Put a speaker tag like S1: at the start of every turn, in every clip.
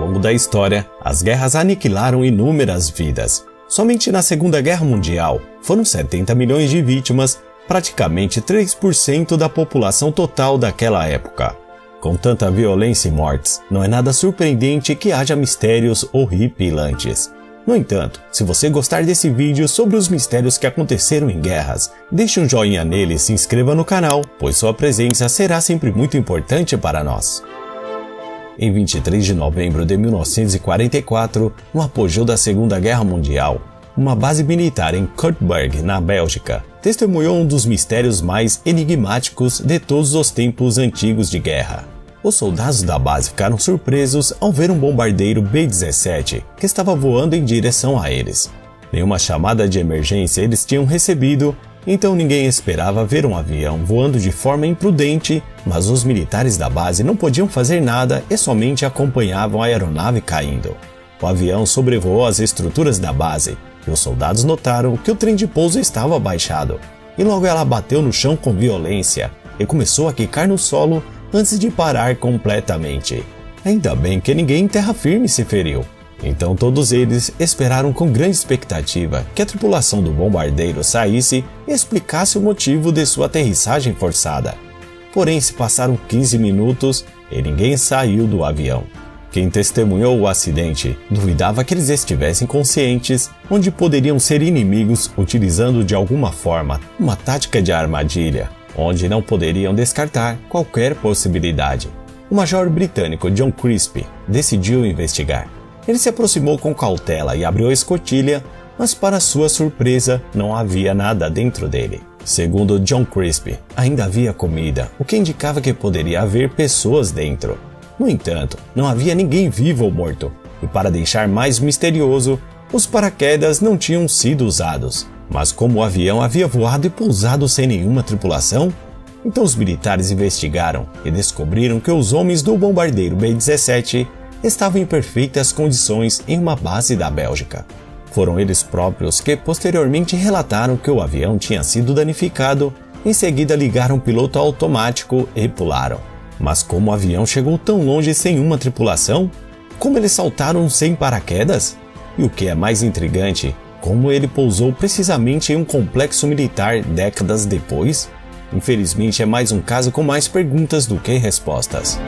S1: longo da história, as guerras aniquilaram inúmeras vidas. Somente na Segunda Guerra Mundial foram 70 milhões de vítimas, praticamente 3% da população total daquela época. Com tanta violência e mortes, não é nada surpreendente que haja mistérios horripilantes. No entanto, se você gostar desse vídeo sobre os mistérios que aconteceram em guerras, deixe um joinha nele e se inscreva no canal, pois sua presença será sempre muito importante para nós. Em 23 de novembro de 1944, no apogeu da Segunda Guerra Mundial, uma base militar em Kurtberg, na Bélgica, testemunhou um dos mistérios mais enigmáticos de todos os tempos antigos de guerra. Os soldados da base ficaram surpresos ao ver um bombardeiro B-17 que estava voando em direção a eles. Nenhuma chamada de emergência eles tinham recebido, então ninguém esperava ver um avião voando de forma imprudente, mas os militares da base não podiam fazer nada e somente acompanhavam a aeronave caindo. O avião sobrevoou as estruturas da base e os soldados notaram que o trem de pouso estava abaixado, e logo ela bateu no chão com violência e começou a quicar no solo antes de parar completamente. Ainda bem que ninguém em terra firme se feriu. Então todos eles esperaram com grande expectativa que a tripulação do bombardeiro saísse e explicasse o motivo de sua aterrissagem forçada. Porém, se passaram 15 minutos e ninguém saiu do avião. Quem testemunhou o acidente duvidava que eles estivessem conscientes, onde poderiam ser inimigos utilizando de alguma forma uma tática de armadilha, onde não poderiam descartar qualquer possibilidade. O major britânico John Crisp decidiu investigar. Ele se aproximou com cautela e abriu a escotilha, mas para sua surpresa não havia nada dentro dele. Segundo John Crisp, ainda havia comida, o que indicava que poderia haver pessoas dentro. No entanto, não havia ninguém vivo ou morto, e para deixar mais misterioso, os paraquedas não tinham sido usados. Mas como o avião havia voado e pousado sem nenhuma tripulação, então os militares investigaram e descobriram que os homens do bombardeiro B-17 estavam em perfeitas condições em uma base da Bélgica. Foram eles próprios que posteriormente relataram que o avião tinha sido danificado, em seguida ligaram o piloto automático e pularam. Mas como o avião chegou tão longe sem uma tripulação? Como eles saltaram sem paraquedas? E o que é mais intrigante, como ele pousou precisamente em um complexo militar décadas depois? Infelizmente é mais um caso com mais perguntas do que respostas.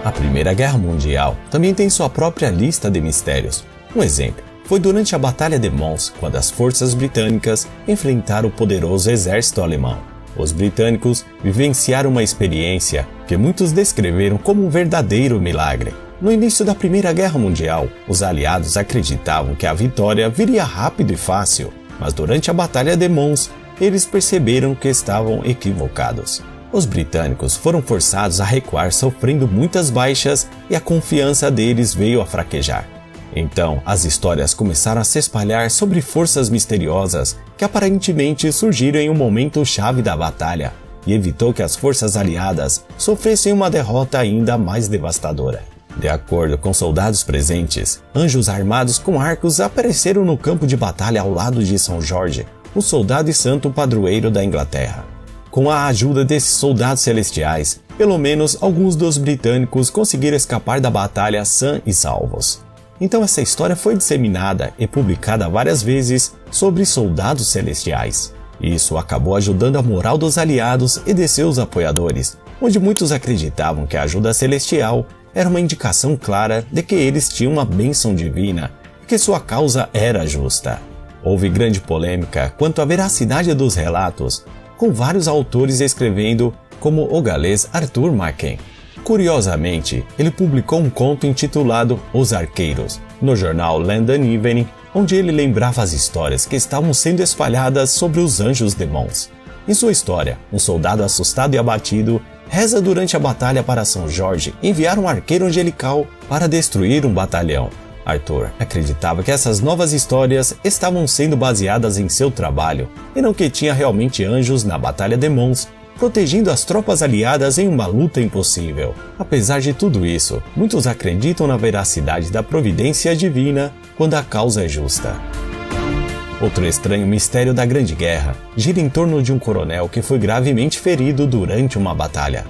S1: A Primeira Guerra Mundial também tem sua própria lista de mistérios. Um exemplo foi durante a Batalha de Mons, quando as forças britânicas enfrentaram o poderoso exército alemão. Os britânicos vivenciaram uma experiência que muitos descreveram como um verdadeiro milagre. No início da Primeira Guerra Mundial, os aliados acreditavam que a vitória viria rápido e fácil, mas durante a Batalha de Mons, eles perceberam que estavam equivocados. Os britânicos foram forçados a recuar sofrendo muitas baixas e a confiança deles veio a fraquejar. Então, as histórias começaram a se espalhar sobre forças misteriosas que aparentemente surgiram em um momento chave da batalha e evitou que as forças aliadas sofressem uma derrota ainda mais devastadora. De acordo com soldados presentes, anjos armados com arcos apareceram no campo de batalha ao lado de São Jorge, o soldado e santo padroeiro da Inglaterra. Com a ajuda desses soldados celestiais, pelo menos alguns dos britânicos conseguiram escapar da batalha sã e salvos. Então essa história foi disseminada e publicada várias vezes sobre soldados celestiais. Isso acabou ajudando a moral dos aliados e de seus apoiadores, onde muitos acreditavam que a ajuda celestial era uma indicação clara de que eles tinham uma bênção divina e que sua causa era justa. Houve grande polêmica quanto à veracidade dos relatos, com vários autores escrevendo, como o galês Arthur Machen. Curiosamente, ele publicou um conto intitulado Os Arqueiros, no jornal London Evening, onde ele lembrava as histórias que estavam sendo espalhadas sobre os anjos de Mons. Em sua história, um soldado assustado e abatido reza durante a batalha para São Jorge enviar um arqueiro angelical para destruir um batalhão. Arthur acreditava que essas novas histórias estavam sendo baseadas em seu trabalho e não que tinha realmente anjos na Batalha de Mons, protegendo as tropas aliadas em uma luta impossível. Apesar de tudo isso, muitos acreditam na veracidade da providência divina quando a causa é justa. Outro estranho mistério da Grande Guerra gira em torno de um coronel que foi gravemente ferido durante uma batalha.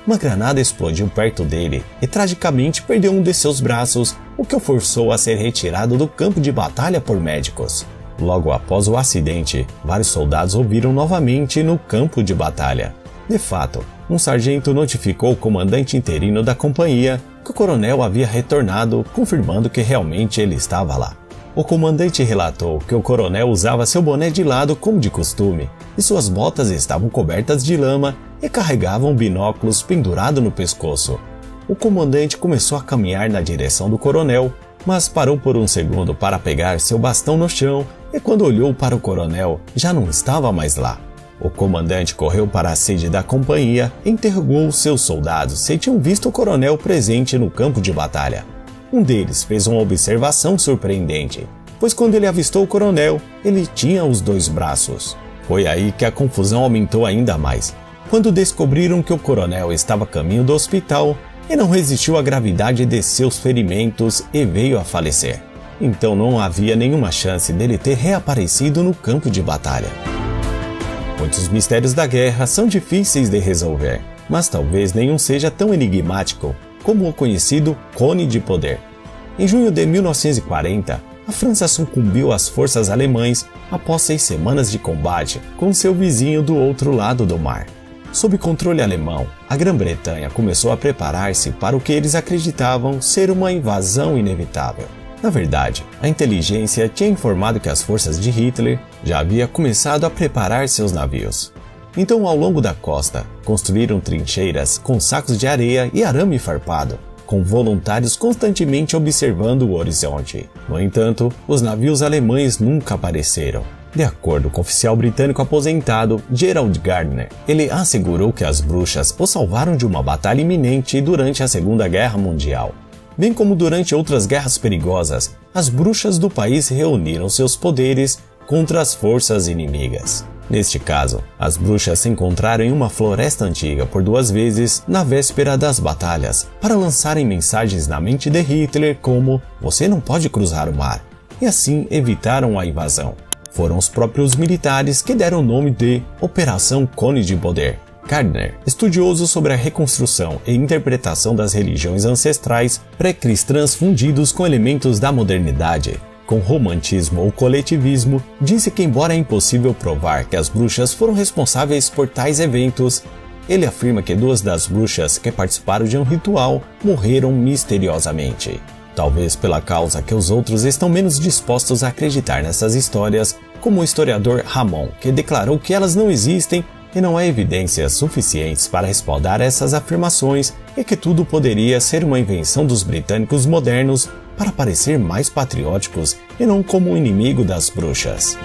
S1: uma granada explodiu perto dele e tragicamente perdeu um de seus braços, o que o forçou a ser retirado do campo de batalha por médicos. Logo após o acidente, vários soldados o viram novamente no campo de batalha. De fato, um sargento notificou o comandante interino da companhia que o coronel havia retornado, confirmando que realmente ele estava lá. O comandante relatou que o coronel usava seu boné de lado como de costume, e suas botas estavam cobertas de lama e carregavam binóculos pendurado no pescoço. O comandante começou a caminhar na direção do coronel, mas parou por um segundo para pegar seu bastão no chão e quando olhou para o coronel, já não estava mais lá. O comandante correu para a sede da companhia e interrogou seus soldados se tinham visto o coronel presente no campo de batalha. Um deles fez uma observação surpreendente, pois quando ele avistou o coronel, ele tinha os 2 braços. Foi aí que a confusão aumentou ainda mais, quando descobriram que o coronel estava a caminho do hospital e não resistiu à gravidade de seus ferimentos e veio a falecer. Então não havia nenhuma chance dele ter reaparecido no campo de batalha. Muitos mistérios da guerra são difíceis de resolver, mas talvez nenhum seja tão enigmático como o conhecido Cone de Poder. Em junho de 1940, a França sucumbiu às forças alemãs após 6 semanas de combate com seu vizinho do outro lado do mar. Sob controle alemão, a Grã-Bretanha começou a preparar-se para o que eles acreditavam ser uma invasão inevitável. Na verdade, a inteligência tinha informado que as forças de Hitler já haviam começado a preparar seus navios. Então, ao longo da costa, construíram trincheiras com sacos de areia e arame farpado, com voluntários constantemente observando o horizonte. No entanto, os navios alemães nunca apareceram. De acordo com o oficial britânico aposentado Gerald Gardner, ele assegurou que as bruxas o salvaram de uma batalha iminente durante a Segunda Guerra Mundial. Bem como durante outras guerras perigosas, as bruxas do país reuniram seus poderes contra as forças inimigas. Neste caso, as bruxas se encontraram em uma floresta antiga por 2 vezes na véspera das batalhas, para lançarem mensagens na mente de Hitler como "Você não pode cruzar o mar", e assim evitaram a invasão. Foram os próprios militares que deram o nome de Operação Cone de Poder. Gardner, estudioso sobre a reconstrução e interpretação das religiões ancestrais pré-cristãs fundidos com elementos da modernidade, com romantismo ou coletivismo, disse que embora é impossível provar que as bruxas foram responsáveis por tais eventos, ele afirma que 2 das bruxas que participaram de um ritual morreram misteriosamente. Talvez pela causa que os outros estão menos dispostos a acreditar nessas histórias, como o historiador Ramon, que declarou que elas não existem e não há evidências suficientes para respaldar essas afirmações e que tudo poderia ser uma invenção dos britânicos modernos para parecer mais patrióticos e não como um inimigo das bruxas.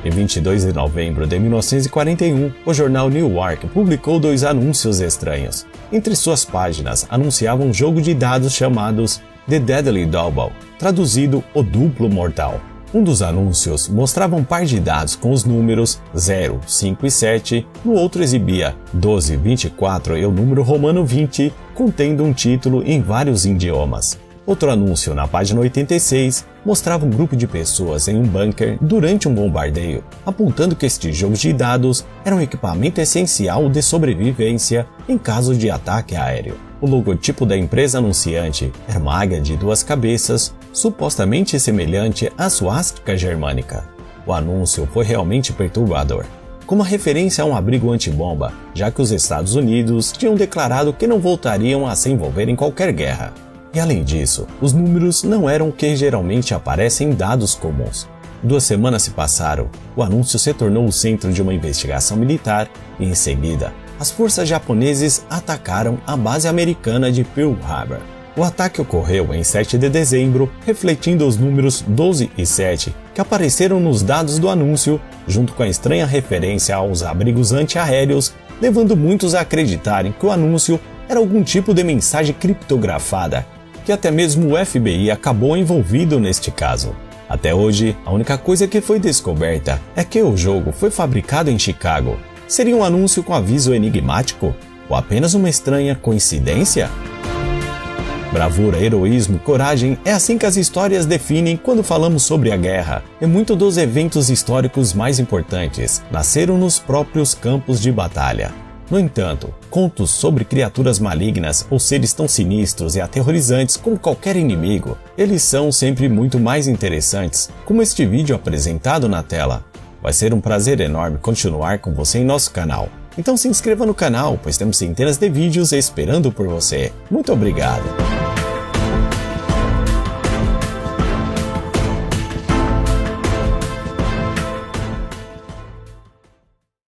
S1: Em 22 de novembro de 1941, o jornal New York publicou 2 anúncios estranhos. Entre suas páginas anunciava um jogo de dados chamados The Deadly Double, traduzido O Duplo Mortal. Um dos anúncios mostrava um par de dados com os números 0, 5 e 7, no outro exibia 12, 24 e o número romano 20, contendo um título em vários idiomas. Outro anúncio, na página 86, mostrava um grupo de pessoas em um bunker durante um bombardeio, apontando que estes jogos de dados eram um equipamento essencial de sobrevivência em caso de ataque aéreo. O logotipo da empresa anunciante era uma águia de 2 cabeças, supostamente semelhante à suástica germânica. O anúncio foi realmente perturbador, como uma referência a um abrigo antibomba, já que os Estados Unidos tinham declarado que não voltariam a se envolver em qualquer guerra. E além disso, os números não eram o que geralmente aparecem em dados comuns. 2 semanas se passaram, o anúncio se tornou o centro de uma investigação militar e, em seguida, as forças japonesas atacaram a base americana de Pearl Harbor. O ataque ocorreu em 7 de dezembro, refletindo os números 12 e 7 que apareceram nos dados do anúncio, junto com a estranha referência aos abrigos antiaéreos, levando muitos a acreditarem que o anúncio era algum tipo de mensagem criptografada, que até mesmo o FBI acabou envolvido neste caso. Até hoje, a única coisa que foi descoberta é que o jogo foi fabricado em Chicago. Seria um anúncio com aviso enigmático? Ou apenas uma estranha coincidência? Bravura, heroísmo, coragem é assim que as histórias definem quando falamos sobre a guerra. E muitos dos eventos históricos mais importantes nasceram nos próprios campos de batalha. No entanto, contos sobre criaturas malignas ou seres tão sinistros e aterrorizantes como qualquer inimigo, eles são sempre muito mais interessantes, como este vídeo apresentado na tela. Vai ser um prazer enorme continuar com você em nosso canal. Então se inscreva no canal, pois temos centenas de vídeos esperando por você. Muito obrigado!